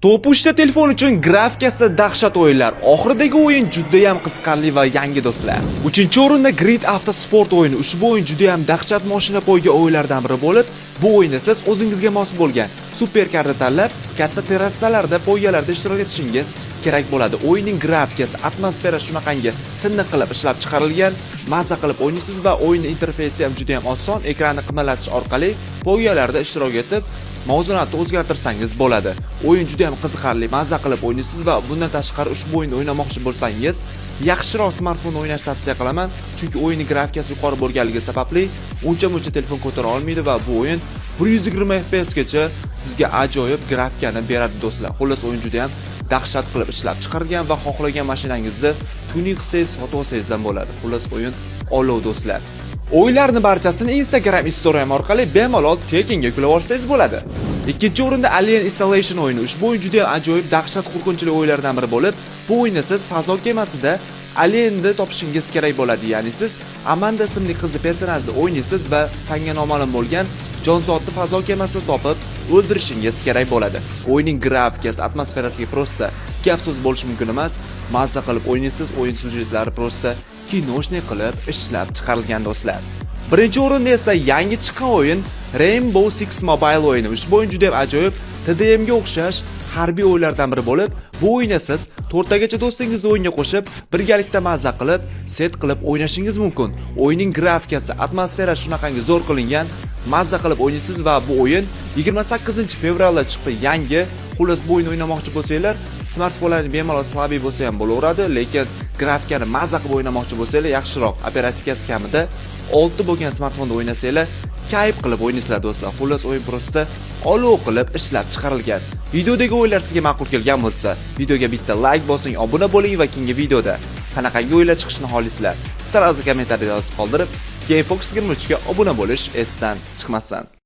Top 3 telefon uchun grafikasi dahshat o'yinlar. Oxiridagi o'yin juda ham qiziqarli va yangi do'stlar. 3-o'rinda Grid Auto Sport o'yini. Ushbu o'yin juda ham dahshat mashina poyga o'yinlardan biri bo'lib, bu o'yinda siz o'zingizga mos bo'lgan superkarni tanlab, katta terrasalarda, poygalarda ishtirok etishingiz kerak bo'ladi. O'yinning grafikasi, atmosfera shunaqangi tiniq qilib ishlab chiqarilgan, mazza qilib o'ynaysiz va o'yin interfeysi ham juda ham oson. Ekranni qimirlatish orqali poygalarda ishtirok etib mavzuni o'zgartirsangiz bo'ladi. O'yin juda ham qiziqarli, mazza qilib o'ynaysiz va bundan tashqari ushbu o'yinni o'ynamoqchi bo'lsangiz, yaxshiroq smartfonda o'ynashni tavsiya qilaman, chunki o'yinning grafikasi yuqori bo'lganligi sababli uncha telefon ko'tara olmaydi va bu o'yin 120 FPS gacha sizga ajoyib grafikani beradi do'stlar. Xullas o'yin juda ham dahshat qilib ishlab chiqargan va xohlagan mashinangizni tuning qilsangiz, sotib olsangiz ham bo'ladi. Xullas o'yin olov do'stlar. O'yinlarning barchasini Instagram Instagram orqali bemalol tekinga yuklab olsangiz bo'ladi. Ikkinchi o'rinda Alien Isolation o'yini. Ushbu o'yin juda ham ajoyib, dahshat qo'rqinchli o'yinlardan biri bo'lib, bu o'yinda siz fazo kemasida alienni topishingiz kerak bo'ladi. Ya'ni siz Amanda ismli qizni personajni o'ynaysiz va fanga noma'lum bo'lgan jonzotni fazo kemasida topib o'ldirishingiz kerak bo'ladi. O'yinning grafikasi, atmosferasiga prosta gap so'z bo'lishi mumkin emas. Mazza qilib o'ynaysiz, o'yin syujetlari prosta kinoshni qilib ishlab chiqarilgan do'stlar. Birinchi o'rinda esa yangi chiqqan o'yin Rainbow Six Mobile o'yini. Ushbu o'yin juda ham ajoyib, TDMga o'xshash harbiy o'yinlardan biri bo'lib, bu o'yinda siz 4 tagacha do'stingizni o'yinga qo'shib, birgalikda mazza qilib, set qilib o'ynashingiz mumkin. O'yinning grafikasi, atmosfera shunaqangi zo'r qilingan, mazza qilib o'ynaysiz va bu o'yin 28-fevralda chiqdi yangi. Xullas bu o'yinni o'ynamoqchi bo'lsanglar, smartfonlarning bemalol slabiy bo'lsa ham bo'laveradi, lekin grafikani mazza qilib o'ynamoqchi bo'lsanglar, yaxshiroq operativkasi kamida 6 bo'lgan smartfonda o'ynasanglar, kayf qilib o'ynaysizlar do'stlar. Xullas o'yin prosta olov qilib ishlab chiqarilgan. Videodagi o'yinlar sizga ma'qul kelgan bo'lsa, videoga bitta like bosing, obuna bo'ling va keyingi videoda qanaqangi o'yinlar chiqishini xohlaysizlar, sarazi kommentariyada yozib qoldirib, GameFox 23 ga obuna bo'lish esdan chiqmasdan.